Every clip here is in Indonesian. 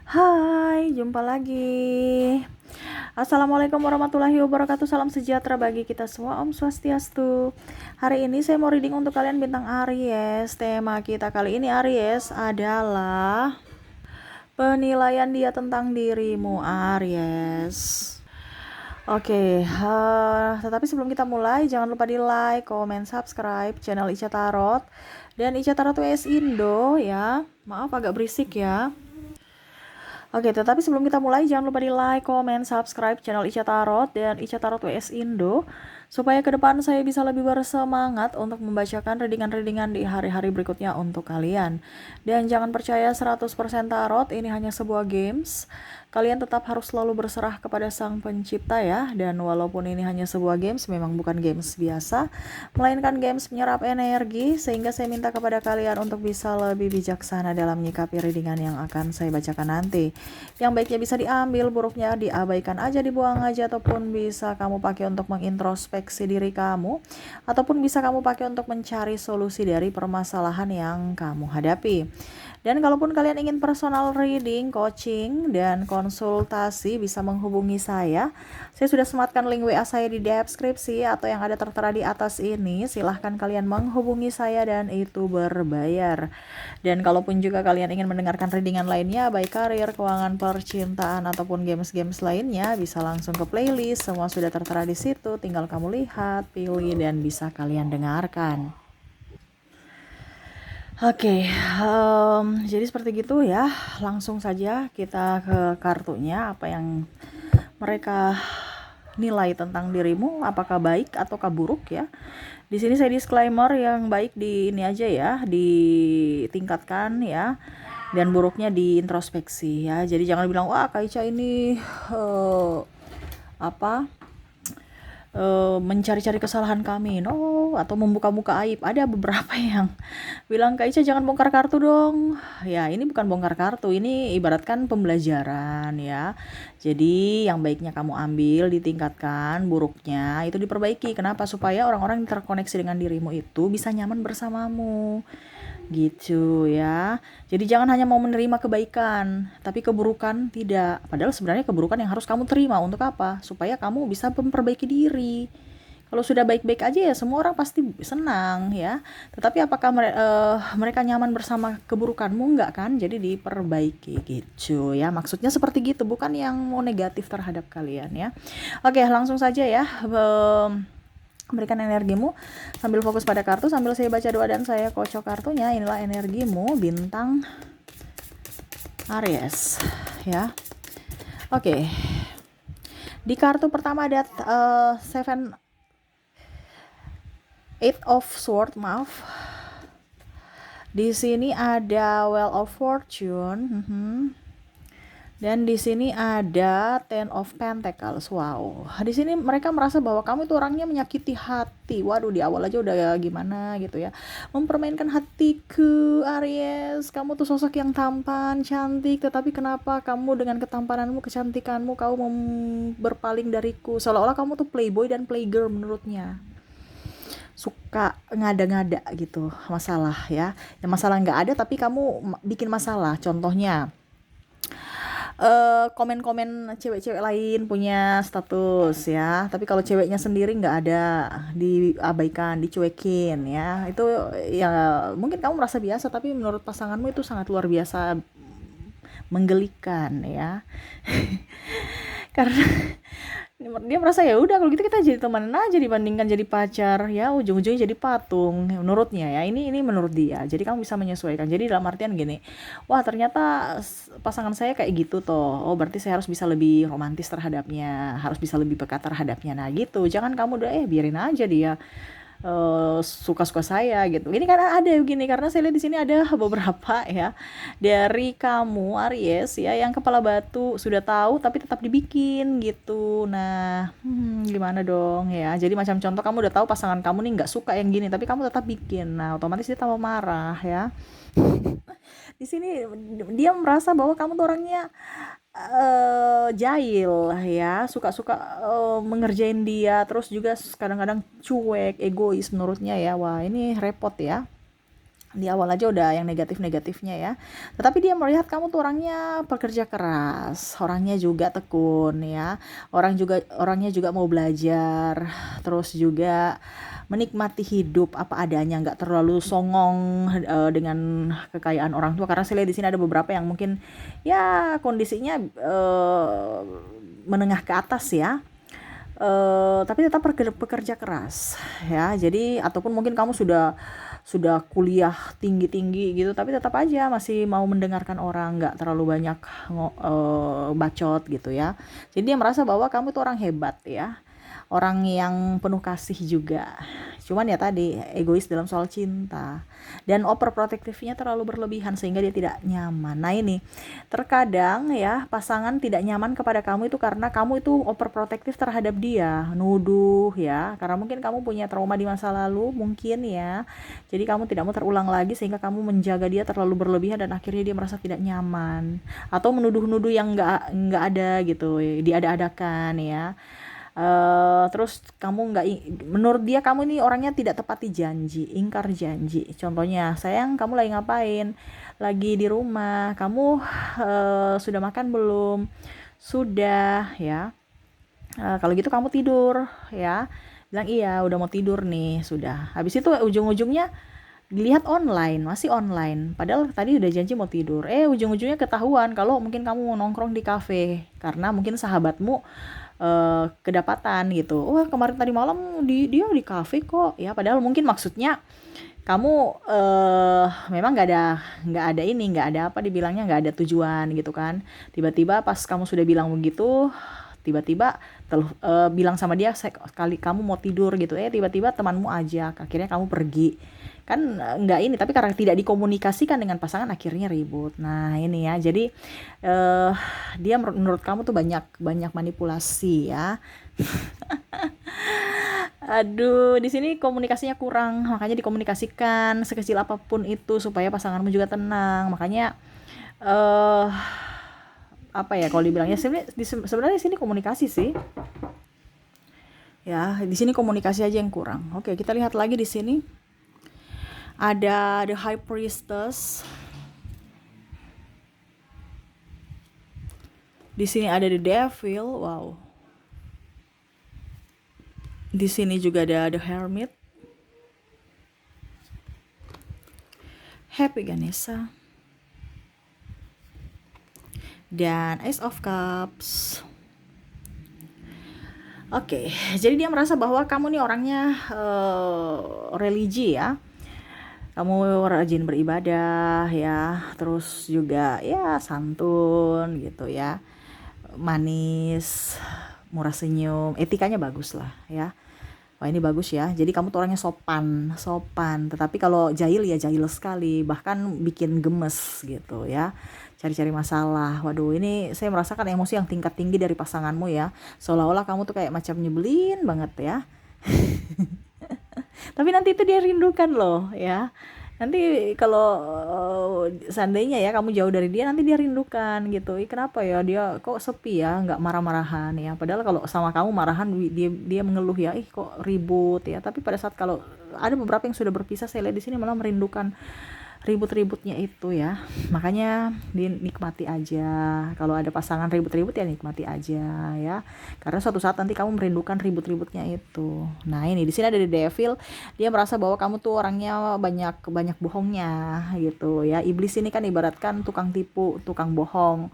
Hai, jumpa lagi. Assalamualaikum warahmatullahi wabarakatuh. Salam sejahtera bagi kita semua. Om Swastiastu. Hari ini saya mau reading untuk kalian bintang Aries. Tema kita kali ini Aries adalah penilaian dia tentang dirimu, Aries. Oke, tetapi sebelum kita mulai, jangan lupa di like, comment, subscribe channel Ica Tarot dan Ica Tarot WS Indo ya. Maaf agak berisik ya. Oke, tetapi sebelum kita mulai, jangan lupa di like, comment, subscribe channel Ica Tarot dan Ica Tarot WS Indo, supaya ke depan saya bisa lebih bersemangat untuk membacakan readingan-readingan di hari-hari berikutnya untuk kalian. Dan jangan percaya 100% Tarot, ini hanya sebuah games. Kalian tetap harus selalu berserah kepada Sang Pencipta ya. Dan walaupun ini hanya sebuah games, memang bukan games biasa, melainkan games menyerap energi, sehingga saya minta kepada kalian untuk bisa lebih bijaksana dalam menyikapi readingan yang akan saya bacakan nanti. Yang baiknya bisa diambil, buruknya diabaikan aja, dibuang aja, ataupun bisa kamu pakai untuk mengintrospeksi diri kamu, ataupun bisa kamu pakai untuk mencari solusi dari permasalahan yang kamu hadapi. Dan kalaupun kalian ingin personal reading, coaching, dan konsultasi, bisa menghubungi saya. Saya sudah sematkan link WA saya di deskripsi atau yang ada tertera di atas ini. Silahkan kalian menghubungi saya dan itu berbayar. Dan kalaupun juga kalian ingin mendengarkan readingan lainnya, baik karir, keuangan, percintaan, ataupun games-games lainnya, bisa langsung ke playlist. Semua sudah tertera di situ, tinggal kamu lihat, pilih, dan bisa kalian dengarkan. Oke, jadi seperti gitu ya. Langsung saja kita ke kartunya, apa yang mereka nilai tentang dirimu, apakah baik ataukah buruk ya. Di sini saya disclaimer, yang baik di ini aja ya, ditingkatkan ya, dan buruknya diintrospeksi ya. Jadi jangan bilang wah Kak Ica ini apa mencari-cari kesalahan kami, no, atau membuka-buka aib. Ada beberapa yang bilang Kak Ica jangan bongkar kartu dong. Ya ini bukan bongkar kartu, ini ibaratkan pembelajaran ya. Jadi yang baiknya kamu ambil, ditingkatkan, buruknya itu diperbaiki. Kenapa? Supaya orang-orang yang terkoneksi dengan dirimu itu bisa nyaman bersamamu. Gitu ya. Jadi jangan hanya mau menerima kebaikan, tapi keburukan tidak. Padahal sebenarnya keburukan yang harus kamu terima untuk apa? Supaya kamu bisa memperbaiki diri. Kalau sudah baik-baik aja ya semua orang pasti senang ya. Tetapi apakah mereka nyaman bersama keburukanmu? Enggak kan? Jadi diperbaiki gitu ya. Maksudnya seperti gitu, bukan yang mau negatif terhadap kalian ya. Oke, langsung saja ya. Berikan energimu sambil fokus pada kartu, sambil saya baca doa dan saya kocok kartunya. Inilah energimu bintang Aries ya. Oke. Di kartu pertama ada Eight of Swords, maaf. Di sini ada Wheel of Fortune. Dan di sini ada Ten of Pentacles. Wow. Di sini mereka merasa bahwa kamu itu orangnya menyakiti hati. Waduh, di awal aja udah gimana gitu ya. Mempermainkan hatiku, Aries. Kamu tuh sosok yang tampan, cantik, tetapi kenapa kamu dengan ketampananmu, kecantikanmu, kamu berpaling dariku? Seolah-olah kamu tuh playboy dan playgirl menurutnya. Suka ngada-ngada gitu, masalah ya. Ya masalah nggak ada tapi kamu bikin masalah. Contohnya komen-komen cewek-cewek lain punya status ya, tapi kalau ceweknya sendiri nggak ada, diabaikan, dicuekin ya. Itu ya mungkin kamu merasa biasa, tapi menurut pasanganmu itu sangat luar biasa menggelikan ya. Karena dia merasa ya udah kalau gitu kita jadi teman aja dibandingkan jadi pacar ya, ujung-ujungnya jadi patung menurutnya ya. Ini menurut dia. Jadi kamu bisa menyesuaikan. Jadi dalam artian gini, wah ternyata pasangan saya kayak gitu toh, oh berarti saya harus bisa lebih romantis terhadapnya, harus bisa lebih peka terhadapnya. Nah gitu, jangan kamu udah biarin aja dia suka-suka saya gitu. Ini kan ada begini, karena saya lihat di sini ada beberapa ya dari kamu Aries ya yang kepala batu, sudah tahu tapi tetap dibikin gitu. Nah, gimana dong ya? Jadi macam contoh, kamu udah tahu pasangan kamu nih nggak suka yang gini, tapi kamu tetap bikin. Nah, otomatis dia tambah marah ya. Di sini dia merasa bahwa kamu tuh orangnya jahil ya, suka-suka mengerjain dia, terus juga kadang-kadang cuek, egois menurutnya ya. Wah ini repot ya. Di awal aja udah yang negatif-negatifnya ya. Tetapi dia melihat kamu tuh orangnya pekerja keras, orangnya juga tekun ya. Orangnya juga mau belajar, terus juga menikmati hidup apa adanya, nggak terlalu songong dengan kekayaan orang tua. Karena saya lihat di sini ada beberapa yang mungkin ya kondisinya menengah ke atas ya. Tapi tetap pekerja keras ya. Jadi ataupun mungkin kamu sudah kuliah tinggi-tinggi gitu, tapi tetap aja masih mau mendengarkan orang, nggak terlalu banyak bacot gitu ya. Jadi dia merasa bahwa kamu tuh orang hebat ya, orang yang penuh kasih juga. Cuman ya tadi egois dalam soal cinta dan overprotectivenya terlalu berlebihan sehingga dia tidak nyaman. Nah ini terkadang ya pasangan tidak nyaman kepada kamu itu karena kamu itu overprotective terhadap dia, nuduh ya, karena mungkin kamu punya trauma di masa lalu mungkin ya. Jadi kamu tidak mau terulang lagi sehingga kamu menjaga dia terlalu berlebihan dan akhirnya dia merasa tidak nyaman atau menuduh-nuduh yang nggak ada gitu, diada-adakan ya. Terus kamu nggak, menurut dia kamu ini orangnya tidak tepati janji, ingkar janji. Contohnya, sayang kamu lagi ngapain? Lagi di rumah. Kamu sudah makan belum? Sudah ya. Kalau gitu kamu tidur ya. Bilang iya, udah mau tidur nih, sudah. Habis itu ujung-ujungnya dilihat online, masih online. Padahal tadi udah janji mau tidur. Ujung-ujungnya ketahuan kalau mungkin kamu mau nongkrong di kafe karena mungkin sahabatmu kedapatan gitu. Wah, kemarin tadi malam dia di kafe kok. Ya, padahal mungkin maksudnya kamu memang nggak ada apa dibilangnya, nggak ada tujuan gitu kan. Tiba-tiba pas kamu sudah bilang begitu, tiba-tiba bilang sama dia sekali kamu mau tidur gitu, tiba-tiba temanmu ajak, akhirnya kamu pergi kan. Nggak ini, tapi karena tidak dikomunikasikan dengan pasangan akhirnya ribut. Nah ini ya, jadi dia menurut kamu tuh banyak banyak manipulasi ya. Aduh, di sini komunikasinya kurang, makanya dikomunikasikan sekecil apapun itu supaya pasanganmu juga tenang. Makanya eh apa ya kalau dibilangnya, sebenarnya di sini komunikasi sih. Ya, di sini komunikasi aja yang kurang. Oke, kita lihat lagi di sini. Ada the high priestess. Di sini ada the devil. Wow. Di sini juga ada the hermit. Happy Ganesha. Dan Ace of Cups. Oke, jadi dia merasa bahwa kamu nih orangnya religi ya. Kamu rajin beribadah ya, terus juga ya santun gitu ya, manis, murah senyum, etikanya bagus lah ya. Wah ini bagus ya, jadi kamu tuh orangnya sopan, tetapi kalau jahil ya jahil sekali, bahkan bikin gemes gitu ya, cari-cari masalah. Waduh, ini saya merasakan emosi yang tingkat tinggi dari pasanganmu ya, seolah-olah kamu tuh kayak macam nyebelin banget ya. Tapi nanti itu dia rindukan loh ya. Nanti kalau seandainya ya kamu jauh dari dia, nanti dia rindukan gitu. Kenapa ya dia kok sepi ya, nggak marah-marahan ya. Padahal kalau sama kamu marahan, dia mengeluh ya, kok ribut ya. Tapi pada saat kalau ada beberapa yang sudah berpisah, saya lihat di sini malah merindukan ribut-ributnya itu ya. Makanya dinikmati aja. Kalau ada pasangan ribut-ribut ya nikmati aja ya. Karena suatu saat nanti kamu merindukan ribut-ributnya itu. Nah, ini di sini ada the devil. Dia merasa bahwa kamu tuh orangnya banyak bohongnya gitu ya. Iblis ini kan ibaratkan tukang tipu, tukang bohong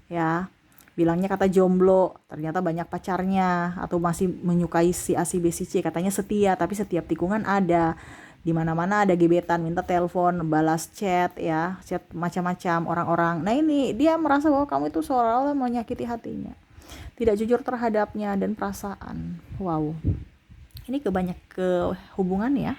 ya. Bilangnya kata jomblo, ternyata banyak pacarnya, atau masih menyukai si A si B si C, katanya setia, tapi setiap tikungan ada, di mana-mana ada gebetan, minta telepon, balas chat ya, chat macam-macam orang-orang. Nah ini dia merasa bahwa kamu itu seolah-olah menyakiti hatinya, tidak jujur terhadapnya dan perasaan. Wow, ini ke hubungan ya.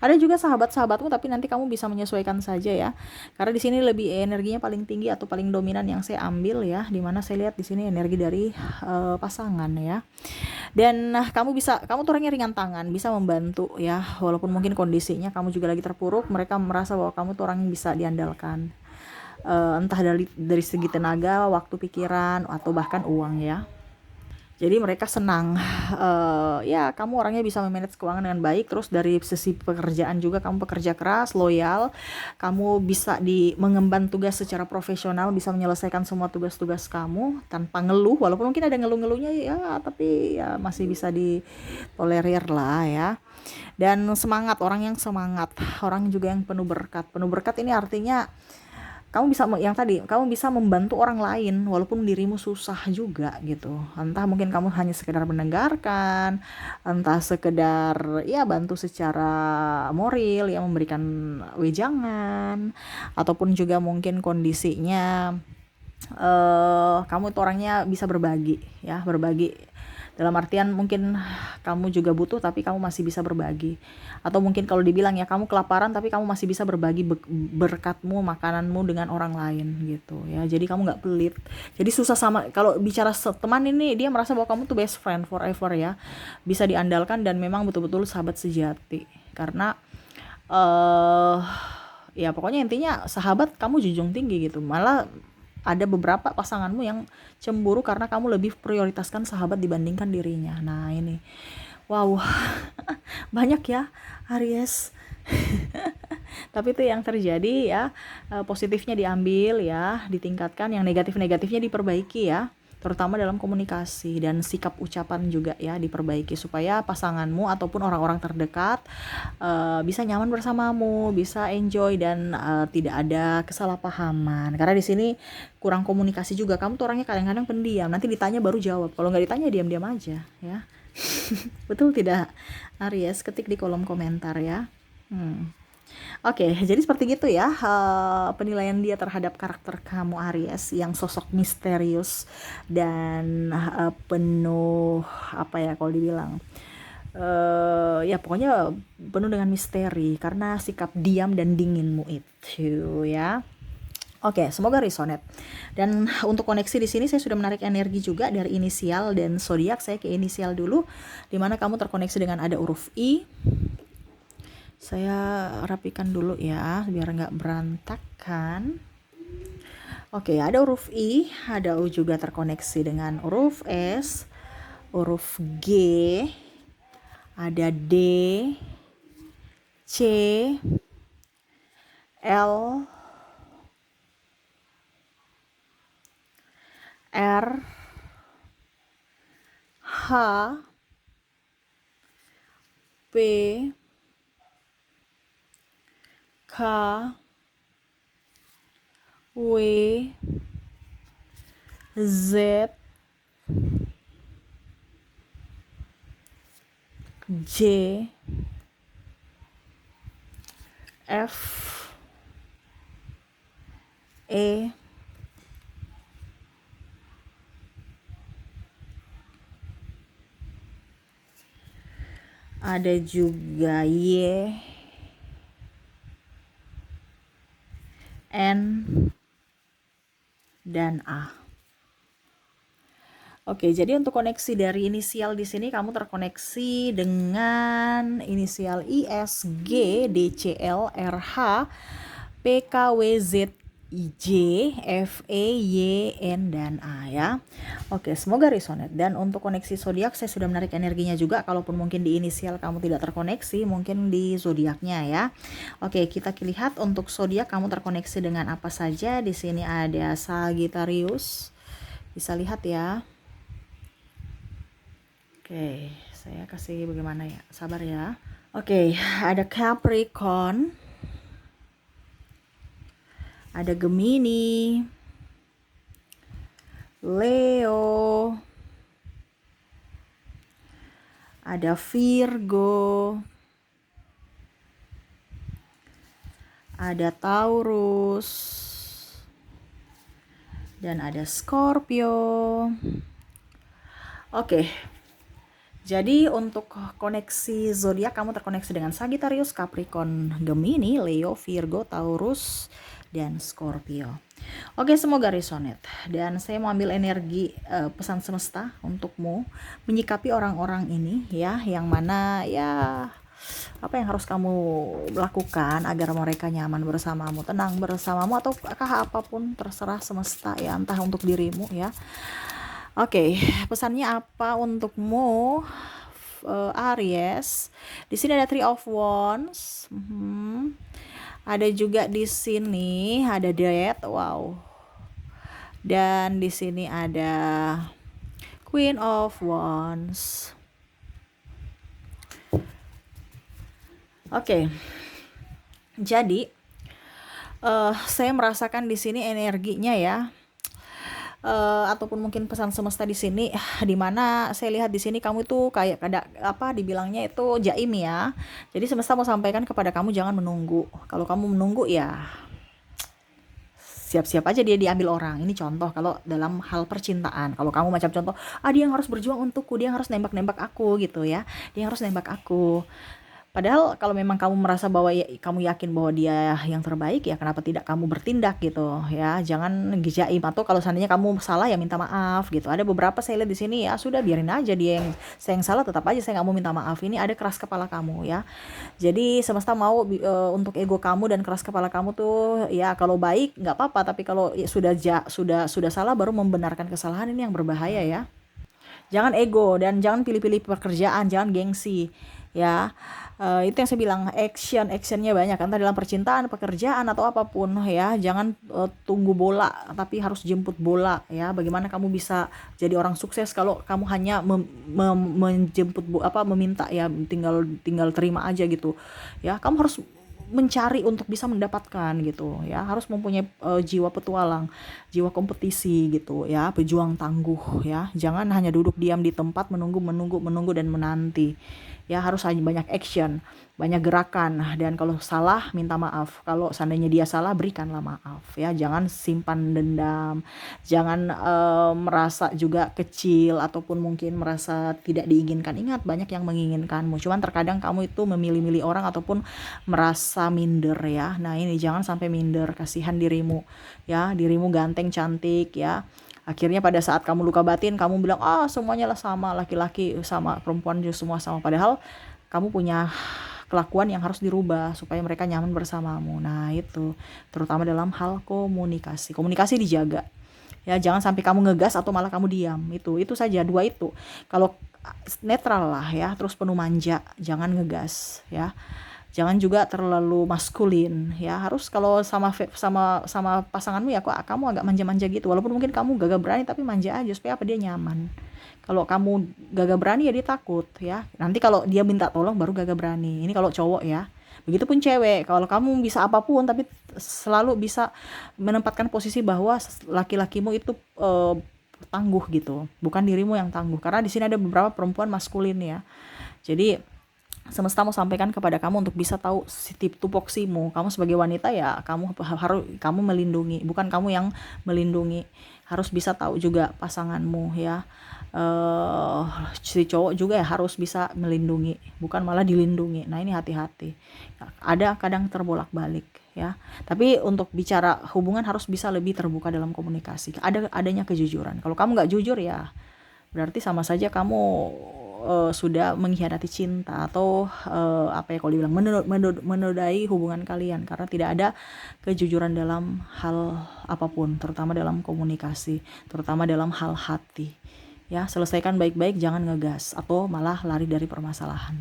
Ada juga sahabat-sahabatmu, tapi nanti kamu bisa menyesuaikan saja ya. Karena di sini lebih energinya paling tinggi atau paling dominan yang saya ambil ya, dimana saya lihat di sini energi dari pasangan ya. Dan kamu tuh orangnya ringan tangan, bisa membantu ya, walaupun mungkin kondisinya kamu juga lagi terpuruk, mereka merasa bahwa kamu tuh orang yang bisa diandalkan, entah dari segi tenaga, waktu, pikiran, atau bahkan uang ya. Jadi mereka senang, ya kamu orangnya bisa memanage keuangan dengan baik. Terus dari sisi pekerjaan juga kamu pekerja keras, loyal, kamu bisa mengemban tugas secara profesional, bisa menyelesaikan semua tugas-tugas kamu tanpa ngeluh, walaupun mungkin ada ngeluh-ngeluhnya ya, tapi ya masih bisa ditolerir lah ya. Dan semangat, orang yang semangat, orang juga yang penuh berkat. Penuh berkat ini artinya kamu bisa yang tadi, kamu bisa membantu orang lain walaupun dirimu susah juga gitu. Entah mungkin kamu hanya sekedar mendengarkan, entah sekedar ya bantu secara moral ya, memberikan wejangan, ataupun juga mungkin kondisinya kamu itu orangnya bisa berbagi ya, berbagi dalam artian mungkin kamu juga butuh tapi kamu masih bisa berbagi, atau mungkin kalau dibilang ya kamu kelaparan tapi kamu masih bisa berbagi berkatmu, makananmu dengan orang lain gitu ya. Jadi kamu nggak pelit, jadi susah sama, kalau bicara teman ini dia merasa bahwa kamu tuh best friend forever ya, bisa diandalkan dan memang betul-betul sahabat sejati. Karena ya pokoknya intinya sahabat kamu junjung tinggi gitu. Malah ada beberapa pasanganmu yang cemburu karena kamu lebih prioritaskan sahabat dibandingkan dirinya. Nah ini, wow, banyak ya Aries. Tapi itu yang terjadi ya, positifnya diambil ya, ditingkatkan, yang negatif-negatifnya diperbaiki ya, terutama dalam komunikasi dan sikap ucapan juga ya diperbaiki, supaya pasanganmu ataupun orang-orang terdekat bisa nyaman bersamamu, bisa enjoy dan tidak ada kesalahpahaman. Karena di sini kurang komunikasi juga, kamu tuh orangnya kadang-kadang pendiam, nanti ditanya baru jawab, kalau nggak ditanya diam-diam aja ya. Betul tidak Aries? Ketik di kolom komentar ya. Oke, jadi seperti gitu ya penilaian dia terhadap karakter kamu Aries yang sosok misterius dan penuh apa ya kalau dibilang ya pokoknya penuh dengan misteri karena sikap diam dan dinginmu itu ya. Oke, semoga resonate. Dan untuk koneksi di sini saya sudah menarik energi juga dari inisial dan zodiak. Saya ke inisial dulu, dimana kamu terkoneksi dengan ada huruf I. Saya rapikan dulu ya biar nggak berantakan. Oke, ada huruf I, ada juga terkoneksi dengan huruf S, huruf G, ada D, C, L, R, H, P, K, W, Z, J, F, E, ada juga Y, N, dan A. Oke, jadi untuk koneksi dari inisial di sini kamu terkoneksi dengan inisial I, S, G, D, C, L, R, H, P, K, W, Z, J, F, E, Y, N, dan A ya. Oke, semoga resonate. Dan untuk koneksi zodiak saya sudah menarik energinya juga. Kalaupun mungkin di inisial kamu tidak terkoneksi, mungkin di zodiaknya ya. Oke, kita lihat untuk zodiak kamu terkoneksi dengan apa saja. Di sini ada Sagittarius. Bisa lihat ya. Oke, saya kasih bagaimana ya, sabar ya. Oke, ada Capricorn, ada Gemini, Leo, ada Virgo, ada Taurus, dan ada Scorpio. Oke. Jadi untuk koneksi zodiak kamu terkoneksi dengan Sagittarius, Capricorn, Gemini, Leo, Virgo, Taurus, dan Scorpio. Oke, semoga resonate. Dan saya mau ambil energi pesan semesta untukmu menyikapi orang-orang ini ya, yang mana ya apa yang harus kamu lakukan agar mereka nyaman bersamamu, tenang bersamamu, atau apapun terserah semesta ya, entah untuk dirimu ya. Oke, pesannya apa untukmu, Aries? Di sini ada Three of Wands. Ada juga di sini ada Death, wow. Dan di sini ada Queen of Wands. Oke. Jadi saya merasakan di sini energinya ya. Ataupun mungkin pesan semesta di sini, di mana saya lihat di sini kamu itu kayak ada apa dibilangnya itu jaim ya. Jadi semesta mau sampaikan kepada kamu jangan menunggu. Kalau kamu menunggu ya siap-siap aja dia diambil orang. Ini contoh kalau dalam hal percintaan. Kalau kamu macam contoh, dia yang harus berjuang untukku, dia yang harus nembak-nembak aku gitu ya. Dia yang harus nembak aku. Padahal kalau memang kamu merasa bahwa kamu yakin bahwa dia yang terbaik, ya kenapa tidak kamu bertindak gitu ya. Jangan ngejaim, atau kalau seandainya kamu salah ya minta maaf gitu. Ada beberapa saya lihat di sini ya sudah biarin aja dia yang saya yang salah, tetap aja saya nggak mau minta maaf. Ini ada keras kepala kamu ya. Jadi semesta mau untuk ego kamu dan keras kepala kamu tuh ya, kalau baik nggak apa-apa, tapi kalau ya, sudah salah baru membenarkan kesalahan, ini yang berbahaya ya. Jangan ego dan jangan pilih-pilih pekerjaan, jangan gengsi ya. Itu yang saya bilang, actionnya banyak, entah dalam percintaan, pekerjaan atau apapun ya. Jangan tunggu bola tapi harus jemput bola ya. Bagaimana kamu bisa jadi orang sukses kalau kamu hanya menjemput meminta ya, tinggal terima aja gitu ya. Kamu harus mencari untuk bisa mendapatkan gitu ya, harus mempunyai jiwa petualang, jiwa kompetisi gitu ya, pejuang tangguh ya. Jangan hanya duduk diam di tempat menunggu dan menanti ya. Harus banyak action, banyak gerakan, dan kalau salah minta maaf. Kalau seandainya dia salah, berikanlah maaf ya. Jangan simpan dendam, jangan merasa juga kecil ataupun mungkin merasa tidak diinginkan. Ingat, banyak yang menginginkanmu, cuman terkadang kamu itu memilih-milih orang ataupun merasa minder ya. Nah ini jangan sampai minder, kasihan dirimu ya. Dirimu ganteng, cantik ya. Akhirnya pada saat kamu luka batin, kamu bilang semuanya lah sama, laki-laki sama, perempuan juga semua sama. Padahal kamu punya kelakuan yang harus dirubah supaya mereka nyaman bersamamu. Nah itu terutama dalam hal komunikasi dijaga ya. Jangan sampai kamu ngegas atau malah kamu diam. Itu saja, dua itu. Kalau netral lah ya, terus penuh manja, jangan ngegas ya. Jangan juga terlalu maskulin ya. Harus kalau sama pasanganmu ya, kok kamu agak manja-manja gitu. Walaupun mungkin kamu gagah berani, tapi manja aja supaya dia nyaman. Kalau kamu gagah berani ya dia takut ya. Nanti kalau dia minta tolong baru gagah berani. Ini kalau cowok ya. Begitupun cewek. Kalau kamu bisa apapun tapi selalu bisa menempatkan posisi bahwa laki-lakimu itu tangguh gitu. Bukan dirimu yang tangguh. Karena di sini ada beberapa perempuan maskulin ya. Jadi semesta mau sampaikan kepada kamu untuk bisa tahu tupoksimu. Kamu sebagai wanita ya, kamu melindungi, bukan kamu yang melindungi. Harus bisa tahu juga pasanganmu ya. Si cowok juga ya harus bisa melindungi, bukan malah dilindungi. Nah ini hati-hati. Ada kadang terbolak-balik ya. Tapi untuk bicara hubungan harus bisa lebih terbuka dalam komunikasi. Adanya kejujuran. Kalau kamu nggak jujur ya, berarti sama saja kamu sudah mengkhianati cinta atau apa ya kalau dibilang menodai hubungan kalian, karena tidak ada kejujuran dalam hal apapun, terutama dalam komunikasi, terutama dalam hal hati ya. Selesaikan baik-baik, jangan ngegas atau malah lari dari permasalahan.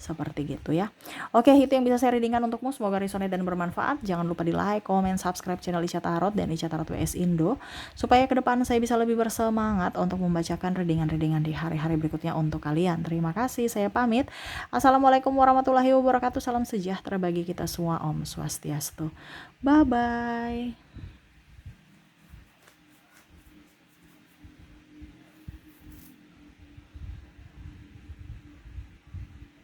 Seperti gitu ya. Oke, itu yang bisa saya readingkan untukmu. Semoga resonate dan bermanfaat. Jangan lupa di like, comment, subscribe channel Ica Tarot dan Ica Tarot WS Indo, supaya ke depan saya bisa lebih bersemangat untuk membacakan readingan-readingan di hari-hari berikutnya untuk kalian. Terima kasih, saya pamit. Assalamualaikum warahmatullahi wabarakatuh. Salam sejahtera bagi kita semua. Om Swastiastu. Bye-bye.